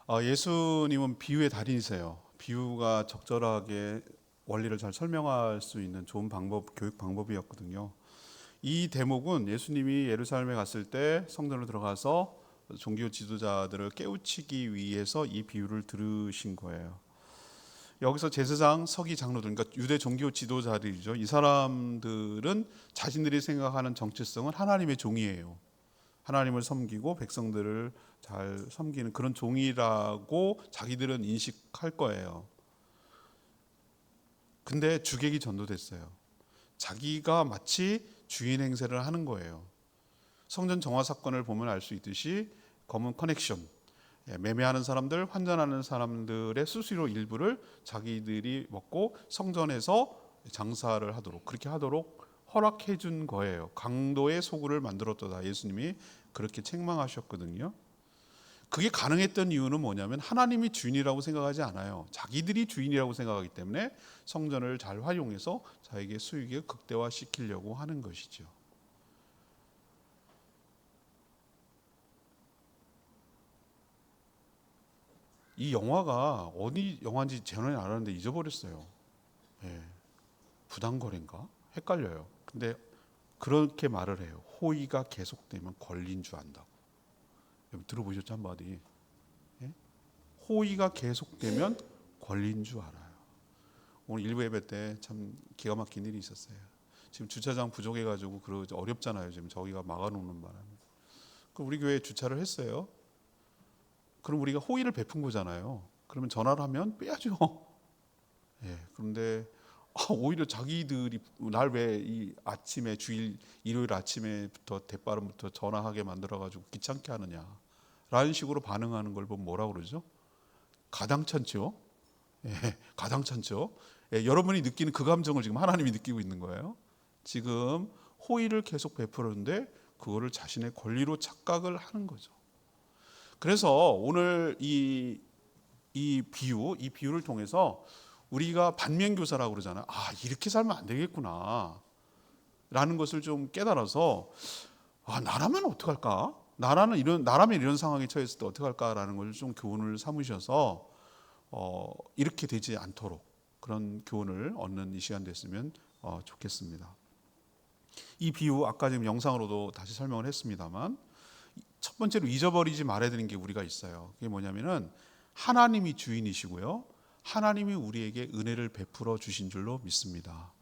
예수님은 비유의 달인이세요. 비유가 적절하게 원리를 잘 설명할 수 있는 좋은 교육 방법이었거든요. 이 대목은 예수님이 예루살렘에 갔을 때 성전으로 들어가서 종교 지도자들을 깨우치기 위해서 이 비유를 들으신 거예요. 여기서 제사장, 서기 장로들, 그러니까 유대 종교 지도자들이죠. 이 사람들은 자신들이 생각하는 정체성은 하나님의 종이에요. 하나님을 섬기고 백성들을 잘 섬기는 그런 종이라고 자기들은 인식할 거예요. 근데 주객이 전도됐어요. 자기가 마치 주인 행세를 하는 거예요. 성전 정화 사건을 보면 알 수 있듯이 검은 커넥션, 매매하는 사람들, 환전하는 사람들의 수수료 일부를 자기들이 먹고 성전에서 장사를 하도록, 그렇게 하도록 허락해 준 거예요. 강도의 소굴을 만들었다. 예수님이 그렇게 책망하셨거든요. 그게 가능했던 이유는 뭐냐면 하나님이 주인이라고 생각하지 않아요. 자기들이 주인이라고 생각하기 때문에 성전을 잘 활용해서 자에게 수익을 극대화시키려고 하는 것이죠. 이 영화가 어디 영화인지 저는 알았는데 잊어버렸어요. 예, 부당거래인가? 헷갈려요. 근데 그렇게 말을 해요. 호의가 계속되면 권리인 줄 안다고. 여러분 들어보셨죠? 한마디. 예? 호의가 계속되면 권리인 줄 알아요. 오늘 일부 예배 때 참 기가 막힌 일이 있었어요. 지금 주차장 부족해가지고 어렵잖아요. 지금 저기가 막아놓는 바람에. 그럼 우리 교회에 주차를 했어요. 그럼 우리가 호의를 베푼 거잖아요. 그러면 전화를 하면 빼야죠. 예, 그런데 오히려 자기들이 날 왜 이 아침에 일요일 아침에부터 대바람부터 전화하게 만들어가지고 귀찮게 하느냐라는 식으로 반응하는 걸 보면 뭐라 그러죠? 가당찮죠. 예, 가당찮죠. 예, 여러분이 느끼는 그 감정을 지금 하나님이 느끼고 있는 거예요. 지금 호의를 계속 베푸는데 그거를 자신의 권리로 착각을 하는 거죠. 그래서 오늘 이 비유를 통해서 우리가 반면교사라고 그러잖아요. 이렇게 살면 안 되겠구나 라는 것을 좀 깨달아서 나라면 어떡할까? 나라면 이런 상황에 처했을 때 어떡할까라는 걸 좀 교훈을 삼으셔서 이렇게 되지 않도록 그런 교훈을 얻는 이 시간 됐으면 좋겠습니다. 이 비유 아까 지금 영상으로도 다시 설명을 했습니다만 첫 번째로 잊어버리지 말아야 되는 게 우리가 있어요. 그게 뭐냐면은 하나님이 주인이시고요. 하나님이 우리에게 은혜를 베풀어 주신 줄로 믿습니다.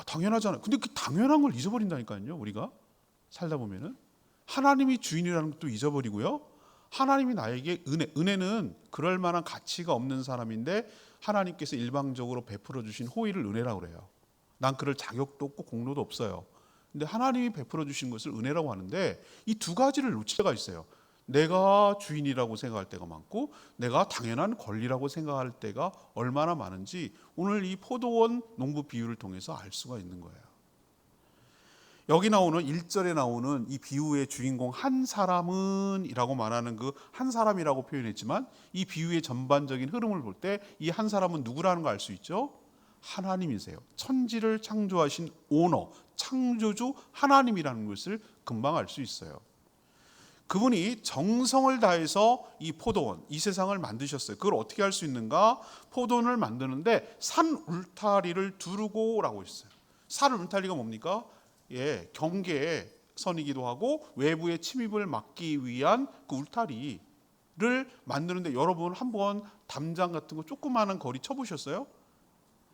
당연하잖아요. 근데 그 당연한 걸 잊어버린다니까요. 우리가 살다 보면은 하나님이 주인이라는 것도 잊어버리고요. 하나님이 나에게 은혜는 그럴 만한 가치가 없는 사람인데 하나님께서 일방적으로 베풀어 주신 호의를 은혜라고 그래요. 난 그럴 자격도 없고 공로도 없어요. 근데 하나님이 베풀어 주신 것을 은혜라고 하는데 이 두 가지를 놓칠 때가 있어요. 내가 주인이라고 생각할 때가 많고 내가 당연한 권리라고 생각할 때가 얼마나 많은지 오늘 이 포도원 농부 비유를 통해서 알 수가 있는 거예요. 여기 나오는 1절에 나오는 이 비유의 주인공 한 사람은 이라고 말하는 그 한 사람이라고 표현했지만 이 비유의 전반적인 흐름을 볼 때 이 한 사람은 누구라는 거 알 수 있죠? 하나님이세요. 천지를 창조하신 오너, 창조주 하나님이라는 것을 금방 알 수 있어요. 그분이 정성을 다해서 이 포도원, 이 세상을 만드셨어요. 그걸 어떻게 할 수 있는가? 포도원을 만드는데 산 울타리를 두르고라고 했어요. 산 울타리가 뭡니까? 경계의 선이기도 하고 외부의 침입을 막기 위한 그 울타리를 만드는데 여러분 한번 담장 같은 거 조그마한 거리 쳐보셨어요?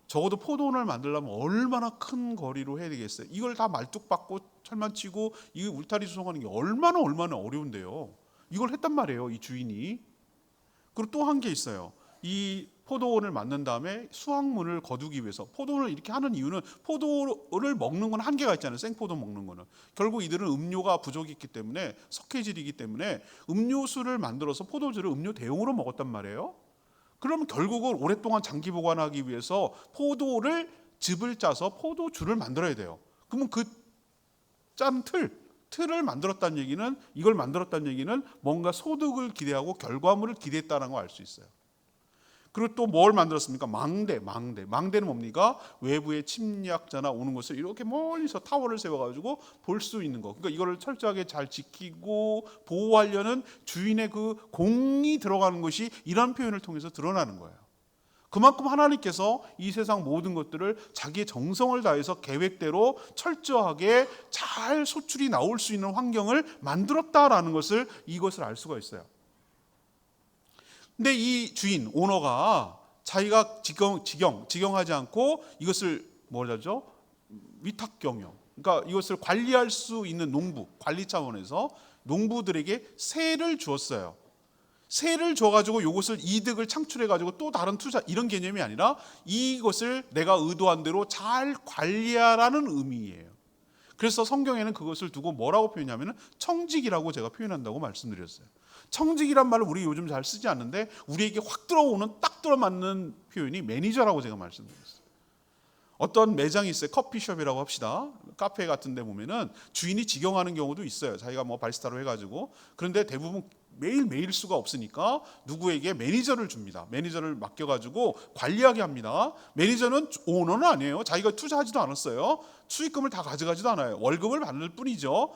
적어도 포도원을 만들려면 얼마나 큰 거리로 해야 되겠어요? 이걸 다 말뚝박고 철만 치고 이 울타리 수송하는 게 얼마나 어려운데요. 이걸 했단 말이에요, 이 주인이. 그리고 또 한 게 있어요. 이 포도원을 만든 다음에 수확물을 거두기 위해서 포도원을 이렇게 하는 이유는 포도를 먹는 건 한계가 있잖아요. 생포도 먹는 거는. 결국 이들은 음료가 부족했기 때문에 석회질이기 때문에 음료수를 만들어서 포도주를 음료 대용으로 먹었단 말이에요. 그러면 결국은 오랫동안 장기 보관하기 위해서 포도를 즙을 짜서 포도주를 만들어야 돼요. 그러면 그 짠 틀을 만들었다는 얘기는 이걸 만들었다는 얘기는 뭔가 소득을 기대하고 결과물을 기대했다는 걸 알 수 있어요. 그리고 또 뭘 만들었습니까? 망대는 뭡니까? 외부의 침략자나 오는 것을 이렇게 멀리서 타워를 세워가지고 볼 수 있는 거. 그러니까 이거를 철저하게 잘 지키고 보호하려는 주인의 그 공이 들어가는 것이 이런 표현을 통해서 드러나는 거예요. 그만큼 하나님께서 이 세상 모든 것들을 자기의 정성을 다해서 계획대로 철저하게 잘 소출이 나올 수 있는 환경을 만들었다라는 것을 이것을 알 수가 있어요. 근데 이 주인, 오너가 자기가 직영하지 않고 이것을 뭐라죠? 위탁경영. 그러니까 이것을 관리할 수 있는 농부, 관리 차원에서 농부들에게 세를 주었어요. 세를 줘가지고 이것을 이득을 창출해가지고 또 다른 투자 이런 개념이 아니라 이것을 내가 의도한 대로 잘 관리하라는 의미예요. 그래서 성경에는 그것을 두고 뭐라고 표현하냐면 청직이라고 제가 표현한다고 말씀드렸어요. 청직이란 말을 우리 요즘 잘 쓰지 않는데 우리에게 확 들어오는 딱 들어맞는 표현이 매니저라고 제가 말씀드렸어요. 어떤 매장이 있어요. 커피숍이라고 합시다. 카페 같은 데 보면은 주인이 직영하는 경우도 있어요. 자기가 뭐 바리스타로 해가지고. 그런데 대부분 매일 수가 없으니까 누구에게 매니저를 줍니다. 매니저를 맡겨가지고 관리하게 합니다. 매니저는 오너는 아니에요. 자기가 투자하지도 않았어요. 수익금을 다 가져가지도 않아요. 월급을 받을 뿐이죠.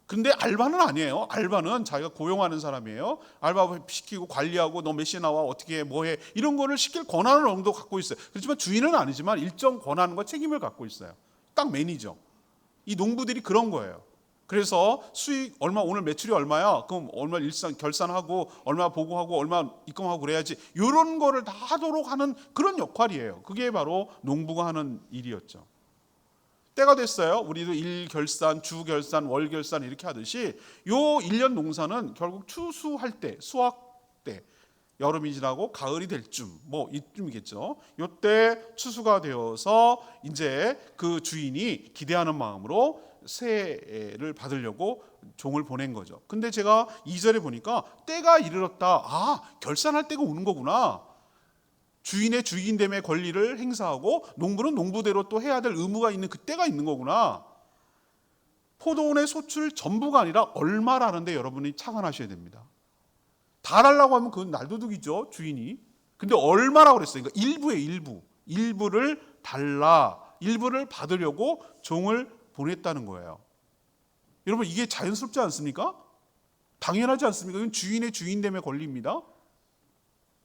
근데 알바는 아니에요. 알바는 자기가 고용하는 사람이에요. 알바 시키고 관리하고 너 몇 시에 나와 어떻게 해 뭐해 이런 거를 시킬 권한을 어느 정도 갖고 있어요. 그렇지만 주인은 아니지만 일정 권한과 책임을 갖고 있어요. 딱 매니저. 이 농부들이 그런 거예요. 그래서 수익 얼마 오늘 매출이 얼마야? 그럼 얼마 결산하고 얼마 보고하고 얼마 입금하고 그래야지. 이런 거를 다 하도록 하는 그런 역할이에요. 그게 바로 농부가 하는 일이었죠. 때가 됐어요. 우리도 일결산, 주결산, 월결산 이렇게 하듯이 요 1년 농사는 결국 추수할 때, 수확 때, 여름이 지나고 가을이 될 쯤, 뭐 이쯤이겠죠. 요때 추수가 되어서 이제 그 주인이 기대하는 마음으로 세를 받으려고 종을 보낸 거죠. 근데 제가 2절에 보니까 때가 이르렀다. 아, 결산할 때가 오는 거구나. 주인의 주인됨의 권리를 행사하고 농부는 농부대로 또 해야 될 의무가 있는 그때가 있는 거구나. 포도원의 소출 전부가 아니라 얼마라는데 여러분이 착안하셔야 됩니다. 다 달라고 하면 그건 날도둑이죠, 주인이. 근데 얼마라고 그랬어요. 그러니까 일부예요, 일부를 달라. 일부를 받으려고 종을 보냈다는 거예요. 여러분 이게 자연스럽지 않습니까? 당연하지 않습니까? 이건 주인의 주인됨의 권리입니다.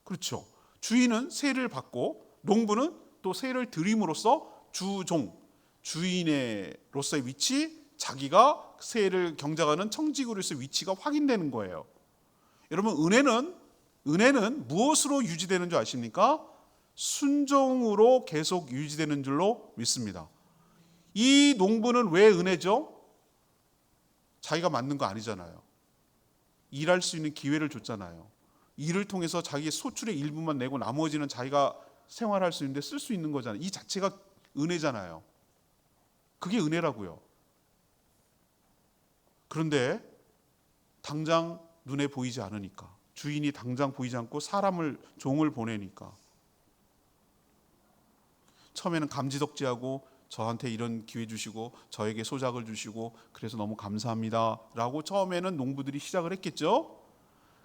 그렇죠. 주인은 세를 받고 농부는 또 세를 드림으로써 주인으로서의 위치, 자기가 세를 경작하는 청직으로서의 위치가 확인되는 거예요. 여러분 은혜는 무엇으로 유지되는 줄 아십니까? 순종으로 계속 유지되는 줄로 믿습니다. 이 농부는 왜 은혜죠? 자기가 만든 거 아니잖아요. 일할 수 있는 기회를 줬잖아요. 일을 통해서 자기의 소출의 일부만 내고 나머지는 자기가 생활할 수 있는데 쓸 수 있는 거잖아요. 이 자체가 은혜잖아요. 그게 은혜라고요. 그런데 당장 눈에 보이지 않으니까, 주인이 당장 보이지 않고 종을 보내니까 처음에는 감지덕지하고 저한테 이런 기회 주시고 저에게 소작을 주시고 그래서 너무 감사합니다 라고 처음에는 농부들이 시작을 했겠죠.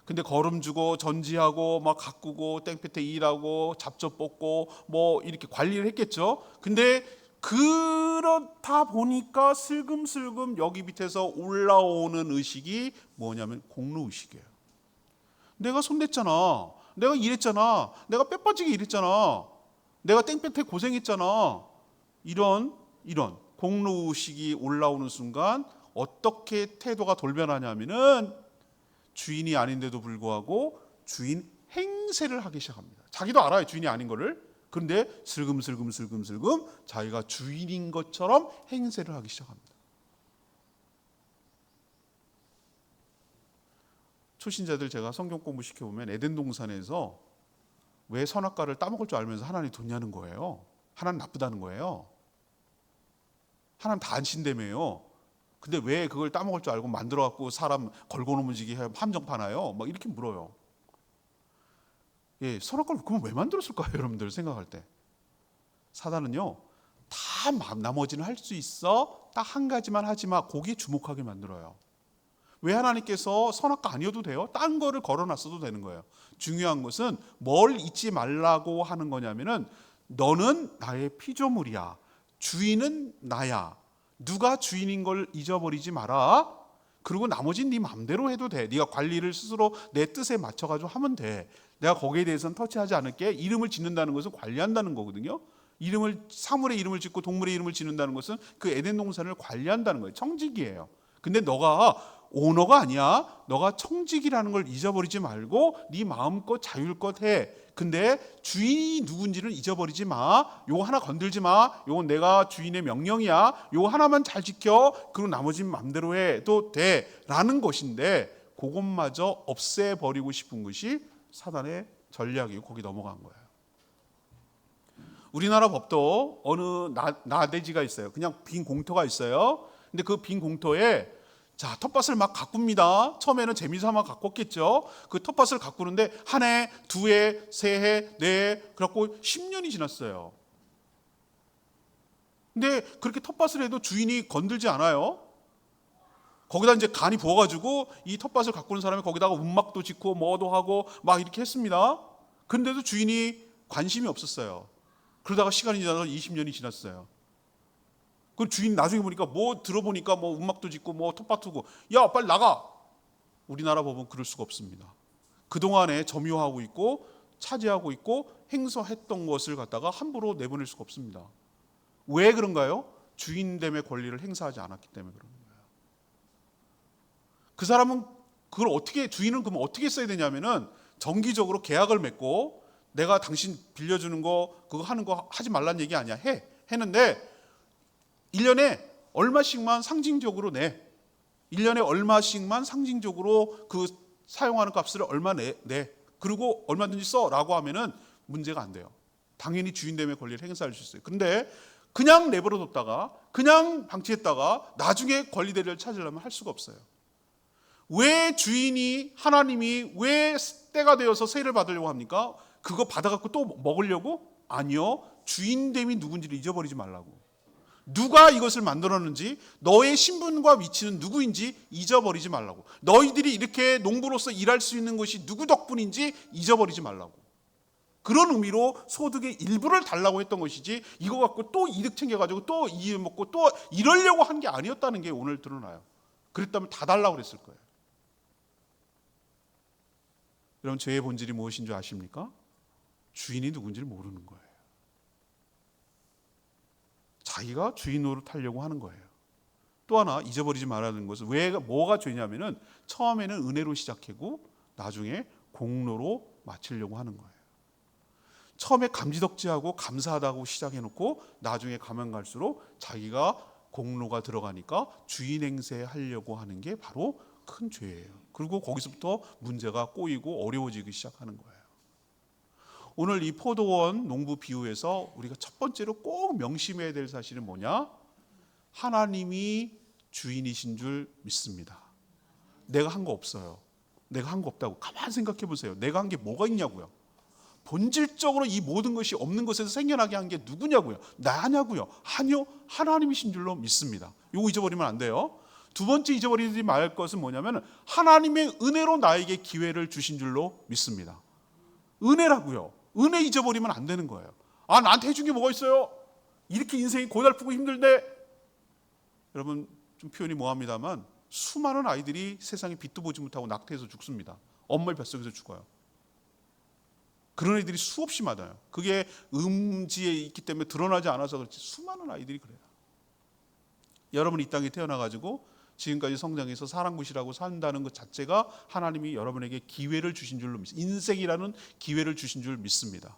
근데 거름 주고 전지하고 막 가꾸고 땡볕에 일하고 잡초 뽑고 뭐 이렇게 관리를 했겠죠. 근데 그렇다 보니까 슬금슬금 여기 밑에서 올라오는 의식이 뭐냐면 공로의식이에요. 내가 손댔잖아. 내가 일했잖아. 내가 뼈 빠지게 일했잖아. 내가 땡볕에 고생했잖아. 이런 공로의식이 올라오는 순간 어떻게 태도가 돌변하냐면은 주인이 아닌데도 불구하고 주인 행세를 하기 시작합니다. 자기도 알아요, 주인이 아닌 거를. 그런데 슬금슬금 자기가 주인인 것처럼 행세를 하기 시작합니다. 초신자들 제가 성경 공부 시켜보면 에덴 동산에서 왜 선악과를 따먹을 줄 알면서 하나님 뒀냐는 거예요. 하나님 나쁘다는 거예요. 하나님 다 안신다며요. 근데 왜 그걸 따먹을 줄 알고 만들어갖고 사람 걸고 넘어지게 함정 파나요? 막 이렇게 물어요. 예, 선악과를 그럼 왜 만들었을까요? 여러분들 생각할 때. 사단은요, 다 나머지는 할 수 있어. 딱 한 가지만 하지 마. 거기에 주목하게 만들어요. 왜 하나님께서 선악과 아니어도 돼요? 딴 거를 걸어놨어도 되는 거예요. 중요한 것은 뭘 잊지 말라고 하는 거냐면은 너는 나의 피조물이야. 주인은 나야. 누가 주인인 걸 잊어버리지 마라. 그리고 나머지는 네 마음대로 해도 돼. 네가 관리를 스스로 내 뜻에 맞춰가지고 하면 돼. 내가 거기에 대해서는 터치하지 않을게. 이름을 짓는다는 것은 관리한다는 거거든요. 사물의 이름을 짓고 동물의 이름을 짓는다는 것은 그 에덴 동산을 관리한다는 거예요. 청직이에요. 근데 너가 오너가 아니야. 너가 청직이라는 걸 잊어버리지 말고 네 마음껏 자율껏 해. 근데 주인이 누군지를 잊어버리지 마. 요거 하나 건들지 마. 요건 내가 주인의 명령이야. 요거 하나만 잘 지켜. 그리고 나머지는 마음대로 해도 돼. 라는 것인데 그것마저 없애버리고 싶은 것이 사단의 전략이고 거기 넘어간 거예요. 우리나라 법도 어느 나대지가 있어요. 그냥 빈 공터가 있어요. 근데 그 빈 공터에 자, 텃밭을 막 가꿉니다. 처음에는 재미삼아 가꿨겠죠. 그 텃밭을 가꾸는데 한 해, 두 해, 세 해, 네 해, 그래갖고 10년이 지났어요. 근데 그렇게 텃밭을 해도 주인이 건들지 않아요. 거기다 이제 간이 부어가지고 이 텃밭을 가꾸는 사람이 거기다가 움막도 짓고 뭐도 하고 막 이렇게 했습니다. 근데도 주인이 관심이 없었어요. 그러다가 시간이 지나서 20년이 지났어요. 그 주인 나중에 보니까 들어보니까 움막도 짓고 텃밭도 야 빨리 나가. 우리나라 법은 그럴 수가 없습니다. 그동안에 점유하고 있고 차지하고 있고 행사했던 것을 갖다가 함부로 내보낼 수가 없습니다. 왜 그런가요? 주인됨의 권리를 행사하지 않았기 때문에 그런 거예요. 그 사람은 주인은 그럼 어떻게 써야 되냐면은 정기적으로 계약을 맺고 내가 당신 빌려주는 거 그거 하는 거 하지 말라는 얘기 아니야. 했는데 1년에 얼마씩만 상징적으로 내. 1년에 얼마씩만 상징적으로 그 사용하는 값을 얼마 내. 그리고 얼마든지 써라고 하면은 문제가 안 돼요. 당연히 주인됨의 권리를 행사할 수 있어요. 그런데 그냥 내버려뒀다가 그냥 방치했다가 나중에 권리 대리를 찾으려면 할 수가 없어요. 왜 하나님이 왜 때가 되어서 세를 받으려고 합니까? 그거 받아갖고 또 먹으려고? 아니요. 주인됨이 누군지를 잊어버리지 말라고. 누가 이것을 만들었는지 너의 신분과 위치는 누구인지 잊어버리지 말라고. 너희들이 이렇게 농부로서 일할 수 있는 것이 누구 덕분인지 잊어버리지 말라고. 그런 의미로 소득의 일부를 달라고 했던 것이지 이거 갖고 또 이득 챙겨가지고 또 이익 먹고 또 이러려고 한 게 아니었다는 게 오늘 드러나요. 그랬다면 다 달라고 그랬을 거예요. 여러분 죄의 본질이 무엇인 줄 아십니까? 주인이 누군지를 모르는 거예요. 자기가 주인 노릇하려고 하는 거예요. 또 하나 잊어버리지 말아야 하는 것은 뭐가 죄냐면은 처음에는 은혜로 시작하고 나중에 공로로 마치려고 하는 거예요. 처음에 감지덕지하고 감사하다고 시작해놓고 나중에 가면 갈수록 자기가 공로가 들어가니까 주인 행세하려고 하는 게 바로 큰 죄예요. 그리고 거기서부터 문제가 꼬이고 어려워지기 시작하는 거예요. 오늘 이 포도원 농부 비유에서 우리가 첫 번째로 꼭 명심해야 될 사실은 뭐냐? 하나님이 주인이신 줄 믿습니다. 내가 한 거 없어요. 내가 한 거 없다고. 가만히 생각해 보세요. 내가 한 게 뭐가 있냐고요. 본질적으로 이 모든 것이 없는 것에서 생겨나게 한 게 누구냐고요. 나냐고요. 아니요. 하나님이신 줄로 믿습니다. 이거 잊어버리면 안 돼요. 두 번째 잊어버리지 말 것은 뭐냐면 하나님의 은혜로 나에게 기회를 주신 줄로 믿습니다. 은혜라고요. 은혜 잊어버리면 안 되는 거예요. 나한테 해준 게 뭐가 있어요? 이렇게 인생이 고달프고 힘들대. 여러분 좀 표현이 뭐합니다만 수많은 아이들이 세상에 빛도 보지 못하고 낙태해서 죽습니다. 엄마의 뱃속에서 죽어요. 그런 애들이 수없이 많아요. 그게 음지에 있기 때문에 드러나지 않아서 그렇지 수많은 아이들이 그래요. 여러분 이 땅에 태어나가지고 지금까지 성장해서 사랑굿이라고 산다는 것 자체가 하나님이 여러분에게 기회를 주신 줄로 믿습니다. 인생이라는 기회를 주신 줄 믿습니다.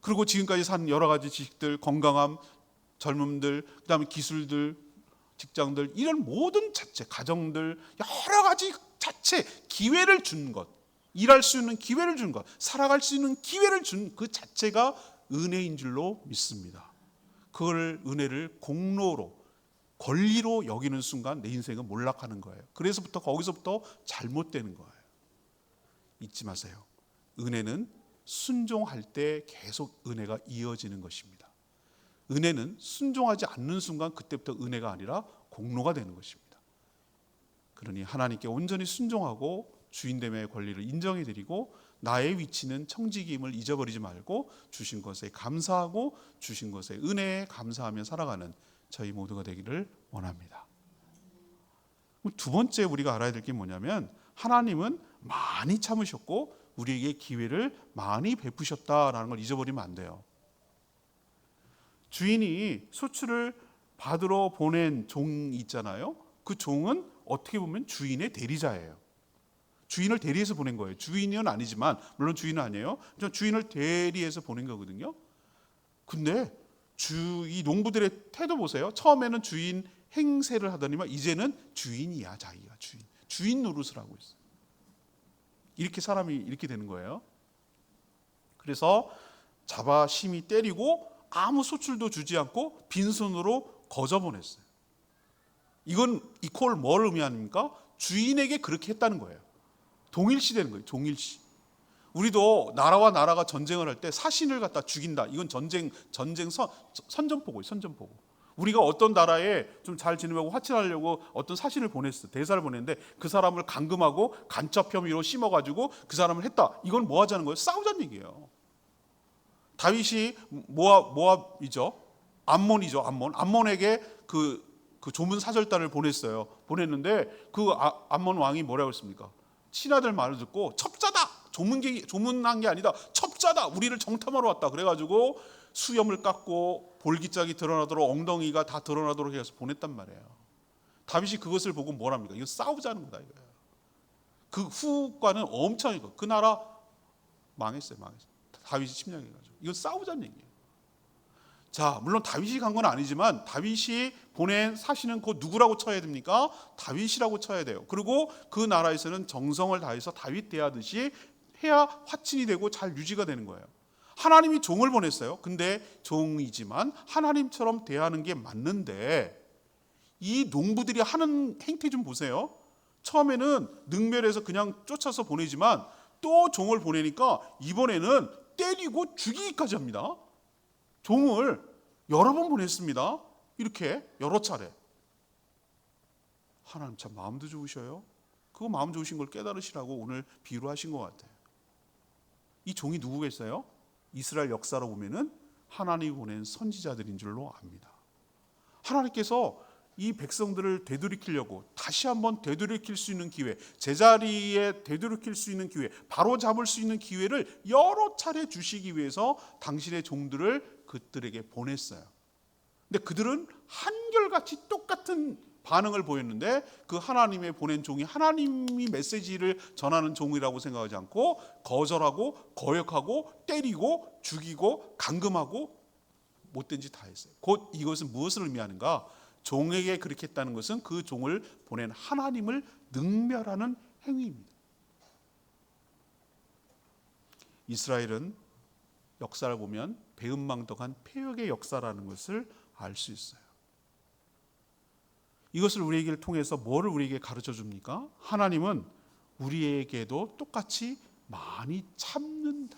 그리고 지금까지 산 여러 가지 지식들, 건강함, 젊음들, 그다음에 기술들, 직장들 이런 모든 자체, 가정들 여러 가지 자체 기회를 준 것, 일할 수 있는 기회를 준 것, 살아갈 수 있는 기회를 준 그 자체가 은혜인 줄로 믿습니다. 그걸 은혜를 공로로 권리로 여기는 순간 내 인생은 몰락하는 거예요. 거기서부터 잘못되는 거예요. 잊지 마세요. 은혜는 순종할 때 계속 은혜가 이어지는 것입니다. 은혜는 순종하지 않는 순간 그때부터 은혜가 아니라 공로가 되는 것입니다. 그러니 하나님께 온전히 순종하고 주인됨의 권리를 인정해드리고 나의 위치는 청지기임을 잊어버리지 말고 주신 것에 감사하고 주신 것에 은혜에 감사하며 살아가는 저희 모두가 되기를 원합니다. 두 번째 우리가 알아야 될 게 뭐냐면 하나님은 많이 참으셨고 우리에게 기회를 많이 베푸셨다라는 걸 잊어버리면 안 돼요. 주인이 수출을 받으러 보낸 종이 있잖아요. 그 종은 어떻게 보면 주인의 대리자예요. 주인을 대리해서 보낸 거예요. 주인은 아니지만, 물론 주인은 아니에요. 주인을 대리해서 보낸 거거든요. 근데 이 농부들의 태도 보세요. 처음에는 주인 행세를 하더니만 이제는 주인이야, 자기가 주인 노릇을 하고 있어요. 이렇게 사람이 이렇게 되는 거예요. 그래서 잡아 심히 때리고 아무 소출도 주지 않고 빈손으로 거저 보냈어요. 이건 이퀄 뭘 의미합니까? 주인에게 그렇게 했다는 거예요. 동일시 되는 거예요. 동일시. 우리도 나라와 나라가 전쟁을 할 때 사신을 갖다 죽인다. 이건 전쟁 선전포고예요. 선전포고. 우리가 어떤 나라에 좀 잘 지내려고 화친하려고 어떤 사신을 보냈어. 대사를 보냈는데 그 사람을 감금하고 간첩 혐의로 심어가지고 그 사람을 했다. 이건 뭐 하자는 거예요? 싸우자는 얘기예요. 다윗이 모압이죠. 암몬이죠. 암몬에게 그 조문 사절단을 보냈어요. 보냈는데 그 암몬 왕이 뭐라고 했습니까? 친아들 말을 듣고 첩자다. 조문한 게 아니다. 첩자다. 우리를 정탐하러 왔다. 그래가지고 수염을 깎고 볼기짝이 드러나도록 엉덩이가 다 드러나도록 해서 보냈단 말이에요. 다윗이 그것을 보고 뭐랍니까? 이거 싸우자는 거다 이거예요. 그 후과는 엄청 이거. 그 나라 망했어요. 다윗이 침략해가지고. 이거 싸우자는 얘기예요. 자, 물론 다윗이 간 건 아니지만 다윗이 보낸 사신은 곧 누구라고 쳐야 됩니까? 다윗이라고 쳐야 돼요. 그리고 그 나라에서는 정성을 다해서 다윗 대하듯이 해야 화친이 되고 잘 유지가 되는 거예요. 하나님이 종을 보냈어요. 근데 종이지만 하나님처럼 대하는 게 맞는데 이 농부들이 하는 행태 좀 보세요. 처음에는 능멸해서 그냥 쫓아서 보내지만 또 종을 보내니까 이번에는 때리고 죽이기까지 합니다. 종을 여러 번 보냈습니다. 이렇게 여러 차례. 하나님 참 마음도 좋으셔요. 그거 마음 좋으신 걸 깨달으시라고 오늘 비유를 하신 것 같아요. 이 종이 누구겠어요? 이스라엘 역사로 보면은 하나님이 보낸 선지자들인 줄로 압니다. 하나님께서 이 백성들을 되돌이키려고 다시 한번 되돌이킬 수 있는 기회, 제자리에 되돌이킬 수 있는 기회, 바로 잡을 수 있는 기회를 여러 차례 주시기 위해서 당신의 종들을 그들에게 보냈어요. 근데 그들은 한결같이 똑같은 반응을 보였는데 그 하나님의 보낸 종이 하나님이 메시지를 전하는 종이라고 생각하지 않고 거절하고 거역하고 때리고 죽이고 감금하고 못된 짓 다 했어요. 곧 이것은 무엇을 의미하는가? 종에게 그렇게 했다는 것은 그 종을 보낸 하나님을 능멸하는 행위입니다. 이스라엘은 역사를 보면 배은망덕한 패역의 역사라는 것을 알 수 있어요. 이것을 우리에게 통해서 뭐를 우리에게 가르쳐 줍니까? 하나님은 우리에게도 똑같이 많이 참는다.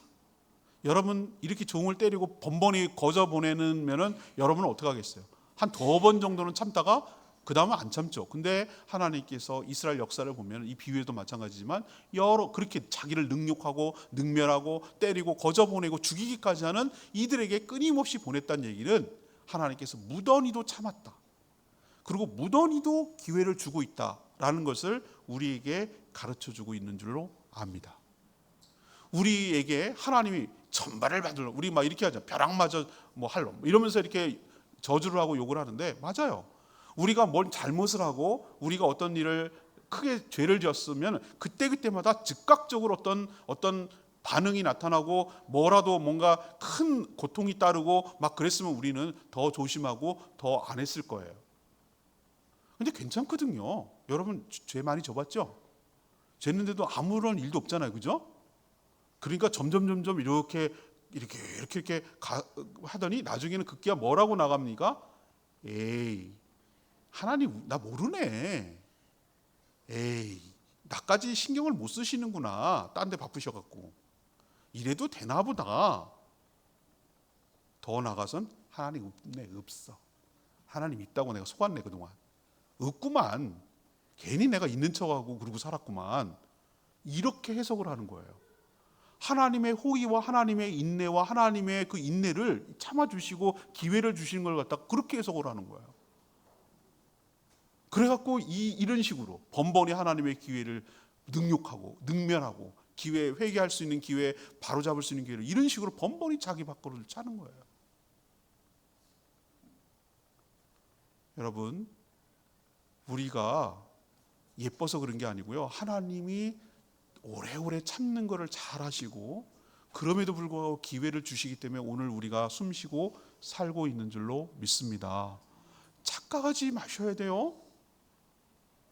여러분 이렇게 종을 때리고 번번이 거저 보내면은 여러분은 어떻게 하겠어요? 한 두 번 정도는 참다가 그 다음은 안 참죠. 근데 하나님께서 이스라엘 역사를 보면 이 비유에도 마찬가지지만 여러 그렇게 자기를 능욕하고 능멸하고 때리고 거저 보내고 죽이기까지 하는 이들에게 끊임없이 보냈다는 얘기는 하나님께서 무던히도 참았다. 그리고 무던히도 기회를 주고 있다라는 것을 우리에게 가르쳐주고 있는 줄로 압니다. 우리에게 하나님이 천발을 받으려 우리 막 이렇게 하죠. 벼락마저 뭐 할로 이러면서 이렇게 저주를 하고 욕을 하는데 맞아요. 우리가 뭔 잘못을 하고 우리가 어떤 일을 크게 죄를 지었으면 그때마다 즉각적으로 어떤 반응이 나타나고 뭐라도 뭔가 큰 고통이 따르고 막 그랬으면 우리는 더 조심하고 더 안 했을 거예요. 근데 괜찮거든요. 여러분 죄 많이 져봤죠? 죄는데도 아무런 일도 없잖아요. 그죠? 그러니까 점점 이렇게 하더니 나중에는 급기야 뭐라고 나갑니까? 에이 하나님 나 모르네. 에이 나까지 신경을 못 쓰시는구나. 딴 데 바쁘셔갖고 이래도 되나 보다. 더 나가선 하나님 없네. 없어. 하나님 있다고 내가 속았네 그동안. 없구만. 괜히 내가 있는 척하고 그러고 살았구만. 이렇게 해석을 하는 거예요. 하나님의 호의와 하나님의 인내와 하나님의 그 인내를 참아주시고 기회를 주시는 걸 갖다 그렇게 해석을 하는 거예요. 그래갖고 이런 식으로 번번이 하나님의 기회를 능욕하고 능멸하고 기회, 회개할 수 있는 기회, 바로잡을 수 있는 기회를 이런 식으로 번번이 자기 밖으로 차는 거예요. 여러분, 우리가 예뻐서 그런 게 아니고요, 하나님이 오래오래 참는 것을 잘 하시고 그럼에도 불구하고 기회를 주시기 때문에 오늘 우리가 숨쉬고 살고 있는 줄로 믿습니다. 착각하지 마셔야 돼요.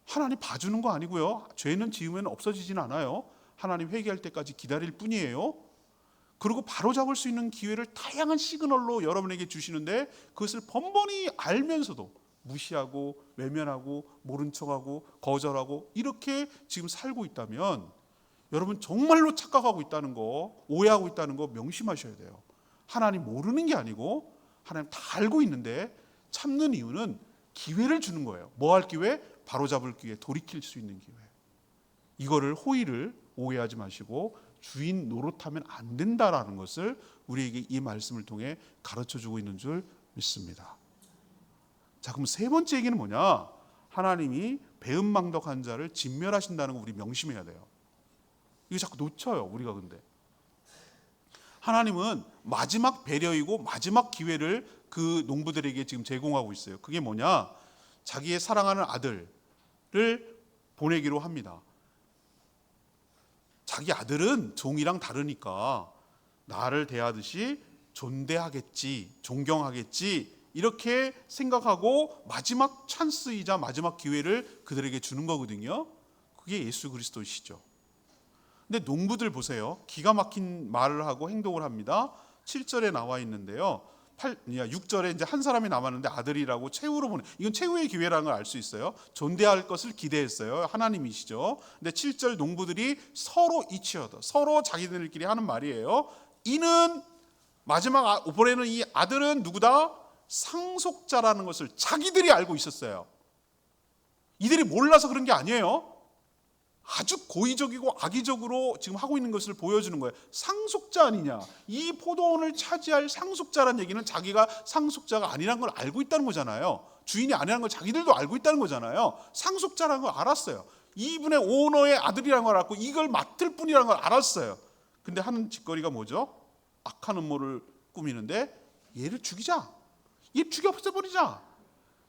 하나님 봐주는 거 아니고요, 죄는 지으면 없어지진 않아요. 하나님 회개할 때까지 기다릴 뿐이에요. 그리고 바로잡을 수 있는 기회를 다양한 시그널로 여러분에게 주시는데 그것을 번번이 알면서도 무시하고 외면하고 모른 척하고 거절하고 이렇게 지금 살고 있다면 여러분 정말로 착각하고 있다는 거, 오해하고 있다는 거 명심하셔야 돼요. 하나님 모르는 게 아니고 하나님 다 알고 있는데 참는 이유는 기회를 주는 거예요. 뭐 할 기회? 바로잡을 기회, 돌이킬 수 있는 기회. 이거를 호의를 오해하지 마시고 주인 노릇하면 안 된다라는 것을 우리에게 이 말씀을 통해 가르쳐주고 있는 줄 믿습니다. 자, 그럼 세 번째 얘기는 뭐냐? 하나님이 배은망덕한 자를 진멸하신다는 거 우리 명심해야 돼요. 이거 자꾸 놓쳐요, 우리가. 근데 하나님은 마지막 배려이고 마지막 기회를 그 농부들에게 지금 제공하고 있어요. 그게 뭐냐? 자기의 사랑하는 아들을 보내기로 합니다. 자기 아들은 종이랑 다르니까 나를 대하듯이 존대하겠지, 존경하겠지 이렇게 생각하고 마지막 찬스이자 마지막 기회를 그들에게 주는 거거든요. 그게 예수 그리스도시죠. 근데 농부들 보세요. 기가 막힌 말을 하고 행동을 합니다. 7절에 나와 있는데요. 6절에 이제 한 사람이 남았는데 아들이라고 최후로 보내. 이건 최후의 기회라는 걸 알 수 있어요. 존대할 것을 기대했어요. 하나님이시죠. 근데 7절 농부들이 서로 이치어도 서로 자기들끼리 하는 말이에요. 이는 마지막 보내는 이 아들은 누구다? 상속자라는 것을 자기들이 알고 있었어요. 이들이 몰라서 그런 게 아니에요. 아주 고의적이고 악의적으로 지금 하고 있는 것을 보여주는 거예요. 상속자 아니냐. 이 포도원을 차지할 상속자란 얘기는 자기가 상속자가 아니라는 걸 알고 있다는 거잖아요. 주인이 아니라는 걸 자기들도 알고 있다는 거잖아요. 상속자라는 걸 알았어요. 이분의 오너의 아들이라는 걸 알고 이걸 맡을 뿐이라는 걸 알았어요. 근데 하는 짓거리가 뭐죠? 악한 음모를 꾸미는데 얘를 죽이자. 얘 죽여 없애버리자.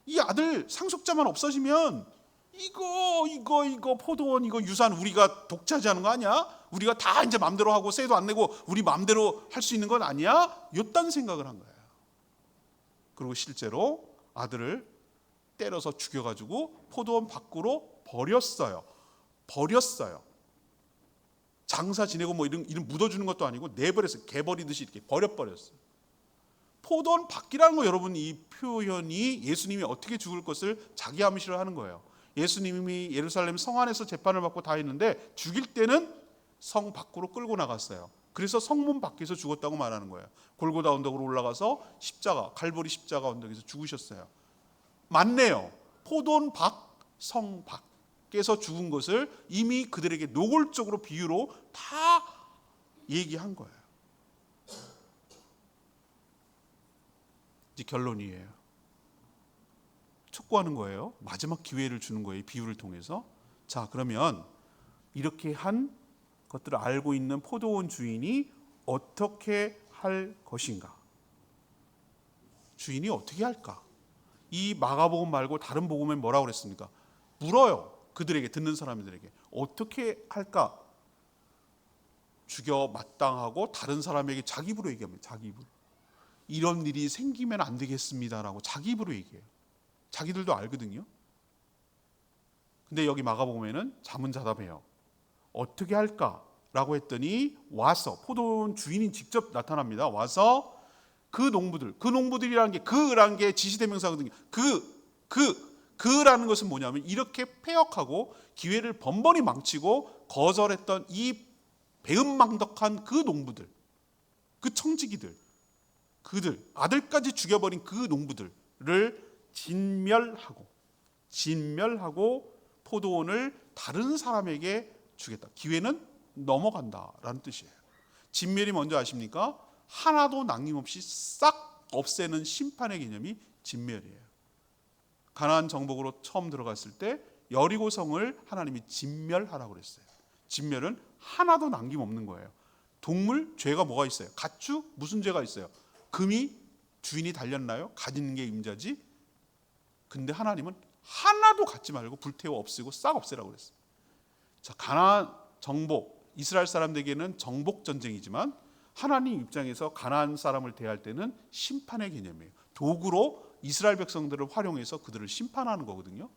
이 아들 상속자만 없어지면 이거 포도원 이거 유산 우리가 독차지하는 거 아니야? 우리가 다 이제 마음대로 하고 세도 안 내고 우리 마음대로 할 수 있는 건 아니야? 이딴 생각을 한 거예요. 그리고 실제로 아들을 때려서 죽여가지고 포도원 밖으로 버렸어요. 장사 지내고 뭐 이런 묻어주는 것도 아니고 내버렸어요. 개 버리듯이 이렇게 버렸어요. 포도원 밖이라는 거, 여러분, 이 표현이 예수님이 어떻게 죽을 것을 자기 암시를 하는 거예요. 예수님이 예루살렘 성 안에서 재판을 받고 다 했는데 죽일 때는 성 밖으로 끌고 나갔어요. 그래서 성문 밖에서 죽었다고 말하는 거예요. 골고다 언덕으로 올라가서 십자가, 갈보리 십자가 언덕에서 죽으셨어요. 맞네요. 포도원 밖, 성 밖에서 죽은 것을 이미 그들에게 노골적으로 비유로 다 얘기한 거예요. 이제 결론이에요. 촉구하는 거예요. 마지막 기회를 주는 거예요. 비유를 통해서. 자, 그러면 이렇게 한 것들을 알고 있는 포도원 주인이 어떻게 할 것인가? 주인이 어떻게 할까? 이 마가복음 말고 다른 복음엔 뭐라고 그랬습니까? 물어요. 그들에게, 듣는 사람들에게 어떻게 할까? 죽여 마땅하고 다른 사람에게 자기 입으로 얘기합니다. 자기 입으로. 이런 일이 생기면 안 되겠습니다라고 자기 입으로 얘기해요. 자기들도 알거든요. 근데 여기 마가복음에는 자문자답해요. 어떻게 할까라고 했더니 와서, 포도원 주인이 직접 나타납니다. 와서 그 농부들이라는 게 그라는 게 지시대명사거든요. 그라는 것은 뭐냐면 이렇게 패역하고 기회를 번번이 망치고 거절했던 이 배은망덕한 그 농부들, 그 청지기들, 그들 아들까지 죽여버린 그 농부들을 진멸하고 포도원을 다른 사람에게 주겠다. 기회는 넘어간다라는 뜻이에요. 진멸이 뭔지 아십니까? 하나도 남김없이 싹 없애는 심판의 개념이 진멸이에요. 가나안 정복으로 처음 들어갔을 때 여리고 성을 하나님이 진멸하라고 그랬어요. 진멸은 하나도 남김없는 거예요. 동물 죄가 뭐가 있어요? 가축 무슨 죄가 있어요? 금이 주인이 달렸나요? 가지는 게 임자지. 근데 하나님은 하나도 갖지 말고 불태워 없애고 싹 없애라고 그랬어요. 자, 가나안 정복, 이스라엘 사람들에게는 정복 전쟁이지만 하나님 입장에서 가나안 사람을 대할 때는 심판의 개념이에요. 도구로 이스라엘 백성들을 활용해서 그들을 심판하는 거거든요.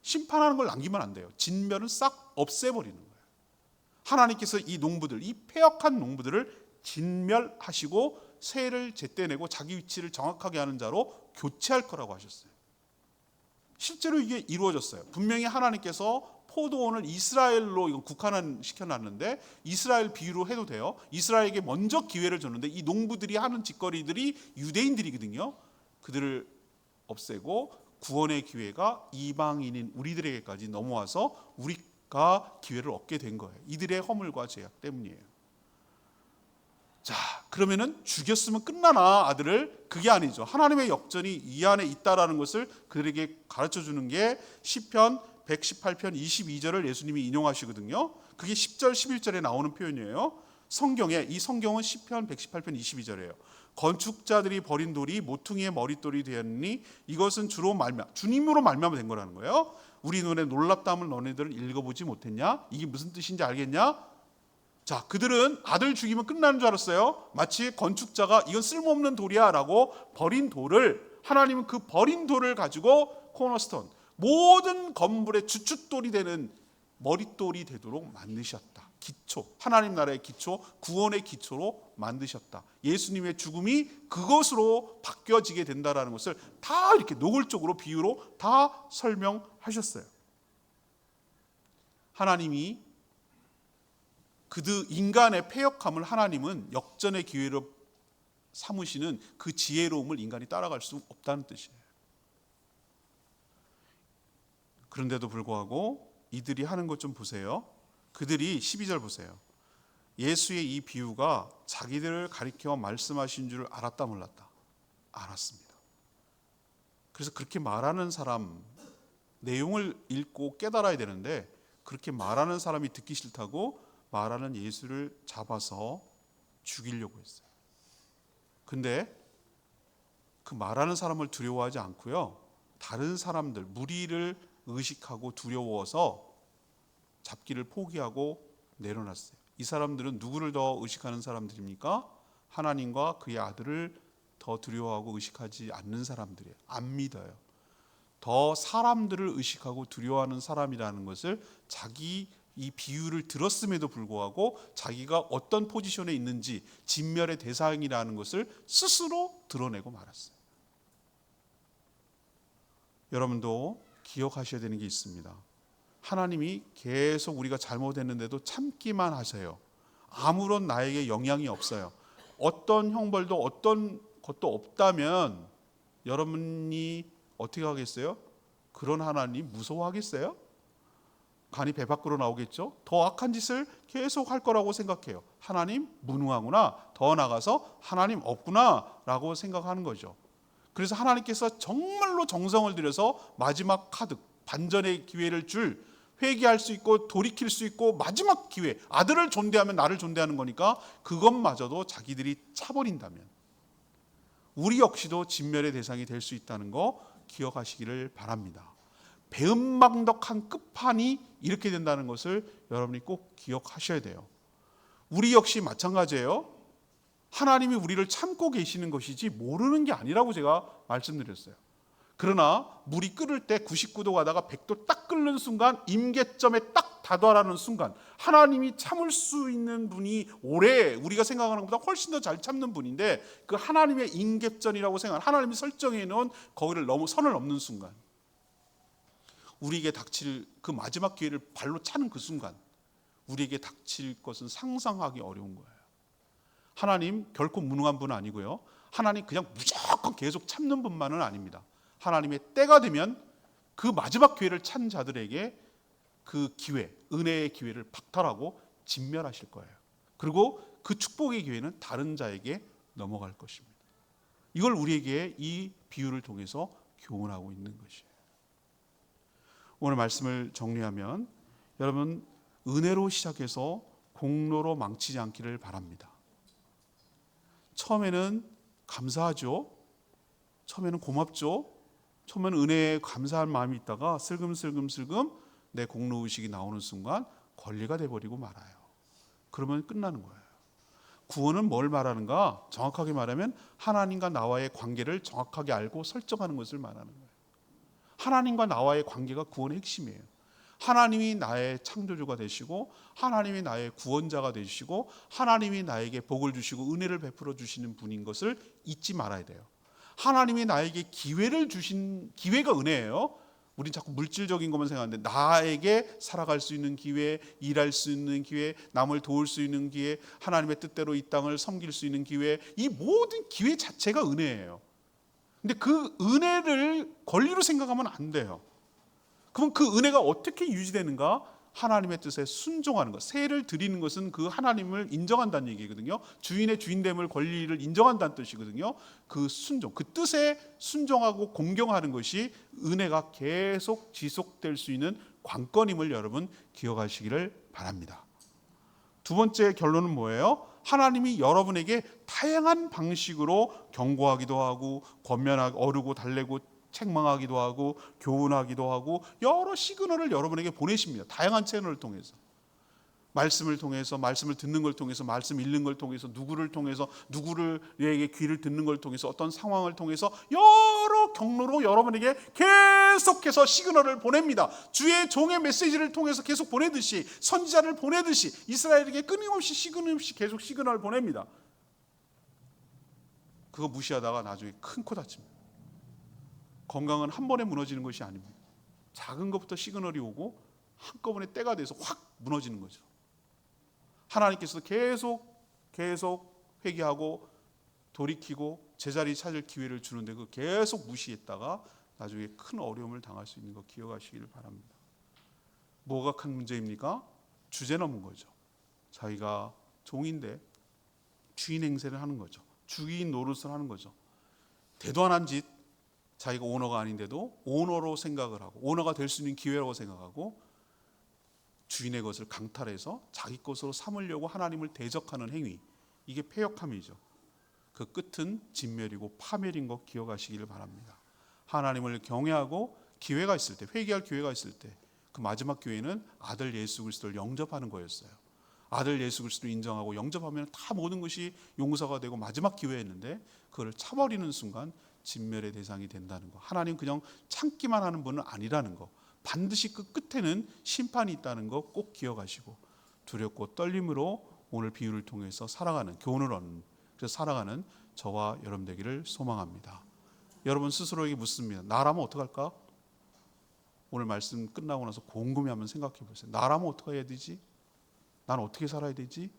심판하는 걸 남기면 안 돼요. 진멸은 싹 없애버리는 거예요. 하나님께서 이 농부들, 이 패역한 농부들을 진멸하시고 새를 제때 내고 자기 위치를 정확하게 하는 자로 교체할 거라고 하셨어요. 실제로 이게 이루어졌어요. 분명히 하나님께서 포도원을 이스라엘로 이건 국한을 시켜놨는데 이스라엘 비유로 해도 돼요. 이스라엘에게 먼저 기회를 줬는데 이 농부들이 하는 짓거리들이 유대인들이거든요. 그들을 없애고 구원의 기회가 이방인인 우리들에게까지 넘어와서 우리가 기회를 얻게 된 거예요. 이들의 허물과 죄악 때문이에요. 자, 그러면은 죽였으면 끝나나 아들을? 그게 아니죠. 하나님의 역전이 이 안에 있다라는 것을 그들에게 가르쳐 주는 게 시편 118편 22절을 예수님이 인용하시거든요. 그게 10절 11절에 나오는 표현이에요. 성경에, 이 성경은 시편 118편 22절이에요. 건축자들이 버린 돌이 모퉁이의 머릿돌이 되었니 이것은 주님으로 말미암아 된 거라는 거예요. 우리 눈에 놀랍다함을 너네들은 읽어보지 못했냐? 이게 무슨 뜻인지 알겠냐? 자, 그들은 아들 죽이면 끝나는 줄 알았어요. 마치 건축자가 이건 쓸모없는 돌이야 라고 버린 돌을, 하나님은 그 버린 돌을 가지고 코너스톤, 모든 건물의 주춧돌이 되는 머릿돌이 되도록 만드셨다. 기초, 하나님 나라의 기초, 구원의 기초로 만드셨다. 예수님의 죽음이 그것으로 바뀌어지게 된다는 것을 다 이렇게 노골적으로 비유로 다 설명하셨어요. 하나님이 그들 인간의 패역함을 하나님은 역전의 기회로 삼으시는 그 지혜로움을 인간이 따라갈 수 없다는 뜻이에요. 그런데도 불구하고 이들이 하는 것 좀 보세요. 그들이 12절 보세요. 예수의 이 비유가 자기들을 가리켜 말씀하신 줄 알았다 몰랐다? 알았습니다. 그래서 그렇게 말하는 사람 내용을 읽고 깨달아야 되는데 그렇게 말하는 사람이 듣기 싫다고 말하는 예수를 잡아서 죽이려고 했어요. 근데 그 말하는 사람을 두려워하지 않고요. 다른 사람들, 무리를 의식하고 두려워서 잡기를 포기하고 내려놨어요. 이 사람들은 누구를 더 의식하는 사람들입니까? 하나님과 그의 아들을 더 두려워하고 의식하지 않는 사람들이에요. 안 믿어요. 더 사람들을 의식하고 두려워하는 사람이라는 것을 자기 이 비유를 들었음에도 불구하고 자기가 어떤 포지션에 있는지 진멸의 대상이라는 것을 스스로 드러내고 말았어요. 여러분도 기억하셔야 되는 게 있습니다. 하나님이 계속 우리가 잘못했는데도 참기만 하세요. 아무런 나에게 영향이 없어요. 어떤 형벌도 어떤 것도 없다면 여러분이 어떻게 하겠어요? 그런 하나님 무서워하겠어요? 간이 배 밖으로 나오겠죠? 더 악한 짓을 계속 할 거라고 생각해요. 하나님 무능하구나. 더 나가서 하나님 없구나 라고 생각하는 거죠. 그래서 하나님께서 정말로 정성을 들여서 마지막 카드, 반전의 기회를 줄, 회개할 수 있고 돌이킬 수 있고 마지막 기회, 아들을 존대하면 나를 존대하는 거니까 그것마저도 자기들이 차버린다면 우리 역시도 진멸의 대상이 될 수 있다는 거 기억하시기를 바랍니다. 배은망덕한 끝판이 이렇게 된다는 것을 여러분이 꼭 기억하셔야 돼요. 우리 역시 마찬가지예요. 하나님이 우리를 참고 계시는 것이지 모르는 게 아니라고 제가 말씀드렸어요. 그러나 물이 끓을 때 99도 가다가 100도 딱 끓는 순간 임계점에 딱 다다라는 순간 하나님이 참을 수 있는 분이 오래 우리가 생각하는 것보다 훨씬 더 잘 참는 분인데 그 하나님의 임계점이라고 생각하는 하나님이 설정해 놓은 거기를 선을 넘는 순간 우리에게 닥칠 그 마지막 기회를 발로 차는 그 순간 우리에게 닥칠 것은 상상하기 어려운 거예요. 하나님 결코 무능한 분은 아니고요. 하나님 그냥 무조건 계속 참는 분만은 아닙니다. 하나님의 때가 되면 그 마지막 기회를 찬 자들에게 그 기회, 은혜의 기회를 박탈하고 진멸하실 거예요. 그리고 그 축복의 기회는 다른 자에게 넘어갈 것입니다. 이걸 우리에게 이 비유를 통해서 교훈하고 있는 것이에요. 오늘 말씀을 정리하면 여러분, 은혜로 시작해서 공로로 망치지 않기를 바랍니다. 처음에는 감사하죠. 처음에는 고맙죠. 처음에는 은혜에 감사한 마음이 있다가 슬금슬금 내 공로의식이 나오는 순간 권리가 돼버리고 말아요. 그러면 끝나는 거예요. 구원은 뭘 말하는가? 정확하게 말하면 하나님과 나와의 관계를 정확하게 알고 설정하는 것을 말하는 거예요. 하나님과 나와의 관계가 구원의 핵심이에요. 하나님이 나의 창조주가 되시고 하나님이 나의 구원자가 되시고 하나님이 나에게 복을 주시고 은혜를 베풀어 주시는 분인 것을 잊지 말아야 돼요. 하나님이 나에게 기회를 주신 기회가 은혜예요. 우린 자꾸 물질적인 것만 생각하는데 나에게 살아갈 수 있는 기회, 일할 수 있는 기회, 남을 도울 수 있는 기회, 하나님의 뜻대로 이 땅을 섬길 수 있는 기회, 이 모든 기회 자체가 은혜예요. 근데 그 은혜를 권리로 생각하면 안 돼요. 그럼 그 은혜가 어떻게 유지되는가? 하나님의 뜻에 순종하는 것. 세를 드리는 것은 그 하나님을 인정한다는 얘기거든요. 주인의 주인됨을 권리를 인정한다는 뜻이거든요. 그 순종, 그 뜻에 순종하고 공경하는 것이 은혜가 계속 지속될 수 있는 관건임을 여러분 기억하시기를 바랍니다. 두 번째 결론은 뭐예요? 하나님이 여러분에게 다양한 방식으로 경고하기도 하고 권면하고 어르고 달래고 책망하기도 하고 교훈하기도 하고 여러 시그널을 여러분에게 보내십니다. 다양한 채널을 통해서, 말씀을 통해서, 말씀을 듣는 걸 통해서, 말씀 읽는 걸 통해서, 누구를 통해서, 누구에게 귀를 듣는 걸 통해서, 어떤 상황을 통해서 여러 경로로 여러분에게 계속해서 시그널을 보냅니다. 주의 종의 메시지를 통해서 계속 보내듯이, 선지자를 보내듯이 이스라엘에게 끊임없이 계속 시그널을 보냅니다. 그거 무시하다가 나중에 큰 코 다칩니다. 건강은 한 번에 무너지는 것이 아닙니다. 작은 것부터 시그널이 오고 한꺼번에 때가 돼서 확 무너지는 거죠. 하나님께서 계속 회개하고 돌이키고 제자리 찾을 기회를 주는데 그 계속 무시했다가 나중에 큰 어려움을 당할 수 있는 거 기억하시기를 바랍니다. 뭐가 큰 문제입니까? 주제 넘은 거죠. 자기가 종인데 주인 행세를 하는 거죠. 주인 노릇을 하는 거죠. 대도 안 한 짓, 자기가 오너가 아닌데도 오너로 생각을 하고 오너가 될 수 있는 기회라고 생각하고 주인의 것을 강탈해서 자기 것으로 삼으려고 하나님을 대적하는 행위, 이게 패역함이죠. 그 끝은 진멸이고 파멸인 것 기억하시기를 바랍니다. 하나님을 경외하고 기회가 있을 때, 회개할 기회가 있을 때 그 마지막 기회는 아들 예수 그리스도를 영접하는 거였어요. 아들 예수 그리스도를 인정하고 영접하면 다 모든 것이 용서가 되고 마지막 기회였는데 그걸 차버리는 순간 진멸의 대상이 된다는 거. 하나님 그냥 참기만 하는 분은 아니라는 거. 반드시 그 끝에는 심판이 있다는 거 꼭 기억하시고 두렵고 떨림으로 오늘 비유를 통해서 살아가는, 교훈을 얻는, 그래서 살아가는 저와 여러분 되기를 소망합니다. 여러분 스스로에게 묻습니다. 나라면 어떡할까? 오늘 말씀 끝나고 나서 곰곰이 한번 생각해 보세요. 나라면 어떻게 해야 되지? 난 어떻게 살아야 되지?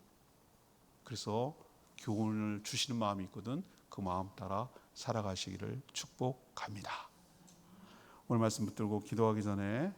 그래서 교훈을 주시는 마음이 있거든. 그 마음 따라 살아가시기를 축복합니다. 오늘 말씀 붙들고 기도하기 전에